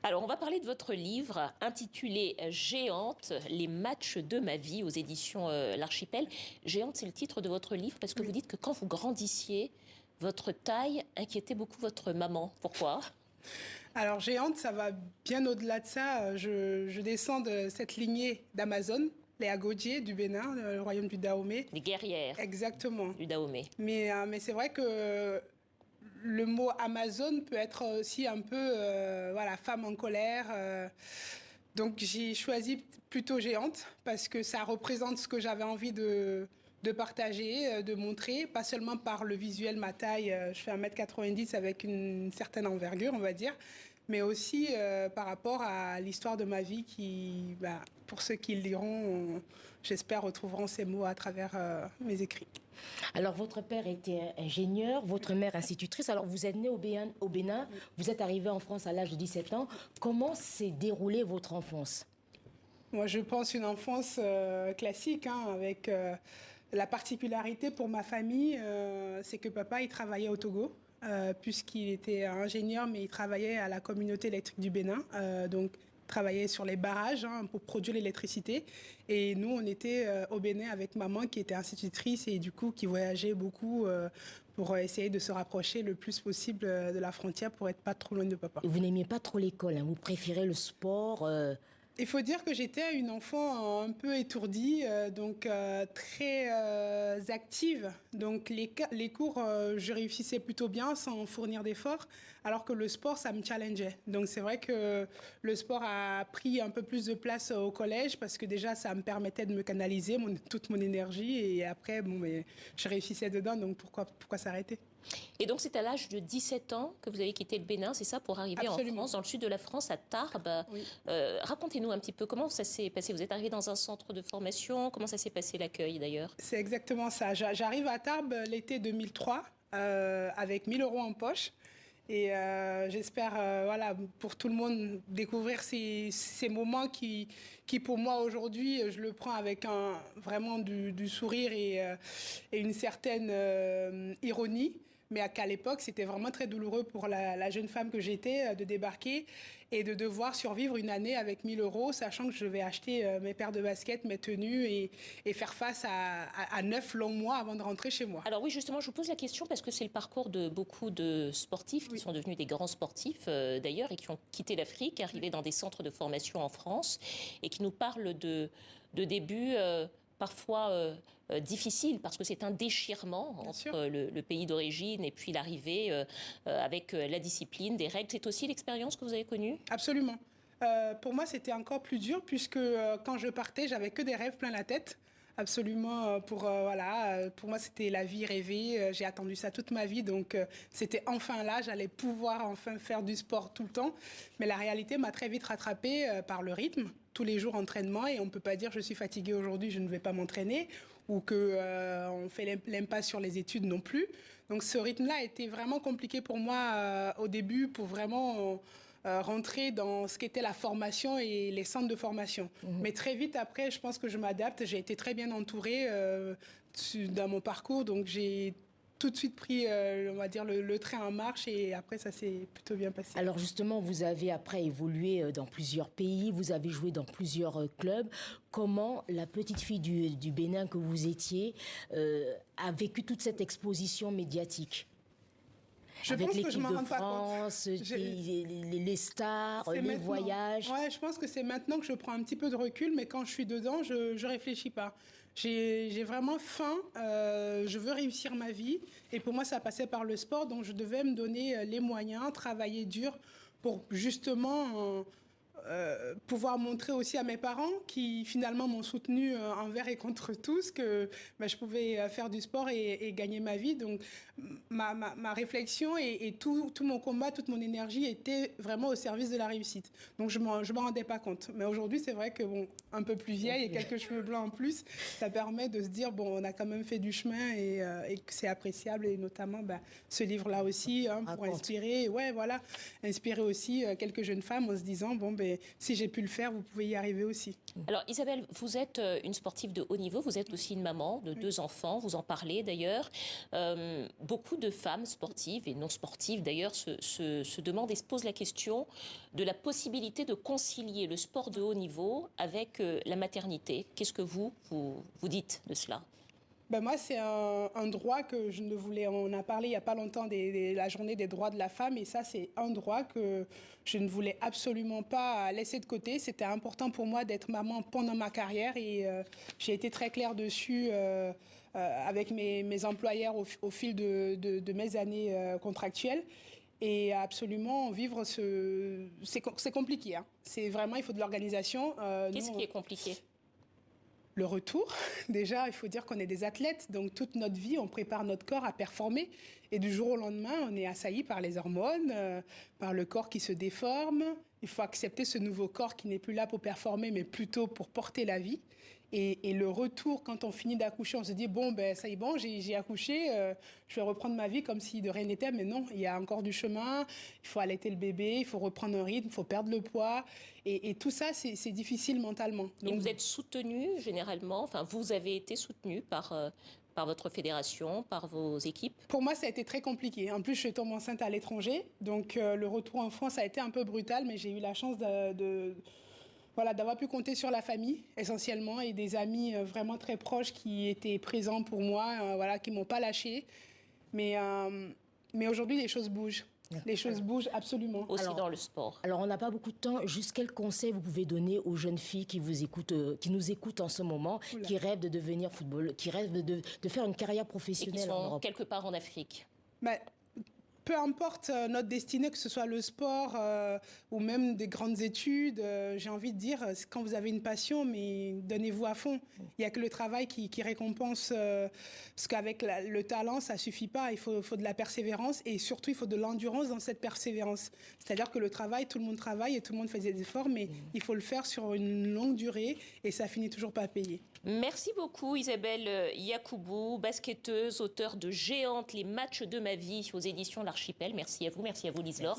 Alors, on va parler de votre livre intitulé Géante, les matchs de ma vie aux éditions L'Archipel. Géante, c'est le titre de votre livre parce que vous dites que quand vous grandissiez, votre taille inquiétait beaucoup votre maman. Pourquoi? Alors géante, ça va bien au-delà de ça. Je descends de cette lignée d'Amazon, les Agodjier du Bénin, le royaume du Dahomey. Des guerrières Exactement. du Dahomey. Mais c'est vrai que le mot Amazon peut être aussi un peu, voilà, femme en colère. Donc j'ai choisi plutôt géante parce que ça représente ce que j'avais envie de partager, de montrer, pas seulement par le visuel, ma taille, je fais 1m90 avec une certaine envergure, on va dire, mais aussi par rapport à l'histoire de ma vie qui, pour ceux qui le liront, j'espère retrouveront ces mots à travers mes écrits. Alors, votre père était ingénieur, votre mère institutrice. Alors, vous êtes né au Bénin, vous êtes arrivé en France à l'âge de 17 ans. Comment s'est déroulée votre enfance? Moi, je pense une enfance classique, hein, avec la particularité pour ma famille, c'est que papa, il travaillait au Togo. Puisqu'il était ingénieur, mais il travaillait à la communauté électrique du Bénin, donc travaillait sur les barrages, hein, pour produire l'électricité. Et nous, on était au Bénin avec maman qui était institutrice et du coup qui voyageait beaucoup pour essayer de se rapprocher le plus possible de la frontière pour être pas trop loin de papa. Vous n'aimiez pas trop l'école, hein, vous préférez le sport Il faut dire que j'étais une enfant un peu étourdie, donc très active. Donc les cours, je réussissais plutôt bien sans fournir d'efforts, alors que le sport, ça me challengeait. Donc c'est vrai que le sport a pris un peu plus de place au collège parce que déjà, ça me permettait de me canaliser toute mon énergie et après, bon, mais je réussissais dedans, donc pourquoi s'arrêter? Et donc, c'est à l'âge de 17 ans que vous avez quitté le Bénin, c'est ça, pour arriver Absolument. en France, dans le sud de la France, à Tarbes. Oui. Racontez-nous un petit peu comment ça s'est passé. Vous êtes arrivé dans un centre de formation. Comment ça s'est passé l'accueil, d'ailleurs? C'est exactement ça. J'arrive à Tarbes l'été 2003 avec 1 000 € en poche. Et j'espère, voilà, pour tout le monde, découvrir ces moments qui pour moi, aujourd'hui, je le prends avec vraiment du sourire et une certaine ironie. Mais qu'à l'époque, c'était vraiment très douloureux pour la jeune femme que j'étais de débarquer et de devoir survivre une année avec 1 000 €, sachant que je vais acheter mes paires de baskets, mes tenues et faire face à 9 longs mois avant de rentrer chez moi. Alors oui, justement, je vous pose la question parce que c'est le parcours de beaucoup de sportifs qui sont devenus des grands sportifs d'ailleurs et qui ont quitté l'Afrique, arrivés dans des centres de formation en France et qui nous parlent de débuts parfois difficile parce que c'est un déchirement entre le pays d'origine et puis l'arrivée avec la discipline, des règles. C'est aussi l'expérience que vous avez connue? Absolument. Pour moi, c'était encore plus dur puisque quand je partais, j'avais que des rêves plein la tête. Absolument, voilà, pour moi c'était la vie rêvée, j'ai attendu ça toute ma vie, donc c'était enfin là, j'allais pouvoir enfin faire du sport tout le temps, mais la réalité m'a très vite rattrapée par le rythme, tous les jours entraînement, et on peut pas dire je suis fatiguée aujourd'hui, je ne vais pas m'entraîner, ou que on fait l'impasse sur les études non plus. Donc ce rythme-là a été vraiment compliqué pour moi au début, pour vraiment rentrer dans ce qu'était la formation et les centres de formation. Mais très vite après, je pense que je m'adapte. J'ai été très bien entourée dans mon parcours, donc j'ai tout de suite pris, on va dire, le train en marche et après, ça s'est plutôt bien passé. Alors justement, vous avez après évolué dans plusieurs pays, vous avez joué dans plusieurs clubs. Comment la petite fille du Bénin que vous étiez a vécu toute cette exposition médiatique? Avec l'équipe de France, les stars, les voyages. Ouais, je pense que c'est maintenant que je prends un petit peu de recul, mais quand je suis dedans, je réfléchis pas. J'ai vraiment faim, je veux réussir ma vie, et pour moi, ça passait par le sport, donc je devais me donner les moyens, travailler dur pour justement pouvoir montrer aussi à mes parents qui finalement m'ont soutenu envers et contre tous que je pouvais faire du sport et gagner ma vie. Donc ma réflexion et tout mon combat, toute mon énergie était vraiment au service de la réussite. Donc je m'en rendais pas compte. Mais aujourd'hui, c'est vrai que bon, un peu plus vieille et quelques cheveux blancs en plus, ça permet de se dire bon, on a quand même fait du chemin et que c'est appréciable, et notamment ce livre-là aussi, hein, pour inspirer, ouais, voilà, inspirer aussi quelques jeunes femmes en se disant bon, Et si j'ai pu le faire, vous pouvez y arriver aussi. Alors Isabelle, vous êtes une sportive de haut niveau, vous êtes aussi une maman de 2 enfants, vous en parlez d'ailleurs. Beaucoup de femmes sportives et non sportives d'ailleurs se demandent et se posent la question de la possibilité de concilier le sport de haut niveau avec la maternité. Qu'est-ce que vous dites de cela ? Ben moi, c'est un droit que je ne voulais... On a parlé il n'y a pas longtemps de la journée des droits de la femme, et ça, c'est un droit que je ne voulais absolument pas laisser de côté. C'était important pour moi d'être maman pendant ma carrière, et j'ai été très claire dessus avec mes employeurs au fil de mes années contractuelles. Et absolument, vivre c'est compliqué. Hein. C'est vraiment, il faut de l'organisation. Qu'est-ce qui est compliqué ? Le retour, déjà, il faut dire qu'on est des athlètes, donc toute notre vie, on prépare notre corps à performer. Et du jour au lendemain, on est assailli par les hormones, par le corps qui se déforme. Il faut accepter ce nouveau corps qui n'est plus là pour performer, mais plutôt pour porter la vie. Et le retour, quand on finit d'accoucher, on se dit, bon, ben ça y est, bon, j'ai accouché, je vais reprendre ma vie comme si de rien n'était. Mais non, il y a encore du chemin, il faut allaiter le bébé, il faut reprendre un rythme, il faut perdre le poids. Et tout ça, c'est difficile mentalement. Donc, et vous êtes soutenue généralement, enfin vous avez été soutenue par votre fédération, par vos équipes? Pour moi, ça a été très compliqué. En plus, je tombe enceinte à l'étranger. Donc le retour en France a été un peu brutal, mais j'ai eu la chance d'avoir pu compter sur la famille essentiellement et des amis vraiment très proches qui étaient présents pour moi, qui m'ont pas lâché. Mais aujourd'hui, les choses bougent. Les choses bougent absolument. Aussi dans le sport. Alors, on n'a pas beaucoup de temps. Juste quel conseil vous pouvez donner aux jeunes filles qui vous écoutent, qui nous écoutent en ce moment, qui rêvent de devenir footballeur, qui rêvent de faire une carrière professionnelle et qui en sont Europe. quelque part en Afrique? Peu importe notre destinée, que ce soit le sport ou même des grandes études, j'ai envie de dire, quand vous avez une passion, mais donnez-vous à fond. Il n'y a que le travail qui récompense, parce qu'avec le talent, ça ne suffit pas. Il faut de la persévérance et surtout, il faut de l'endurance dans cette persévérance. C'est-à-dire que le travail, tout le monde travaille et tout le monde fait des efforts, mais il faut le faire sur une longue durée et ça finit toujours pas payé. Merci beaucoup Isabelle Yacoubou, basketteuse, auteure de Géante, les matchs de ma vie aux éditions L'Archipel. Merci à vous Lise-Laure.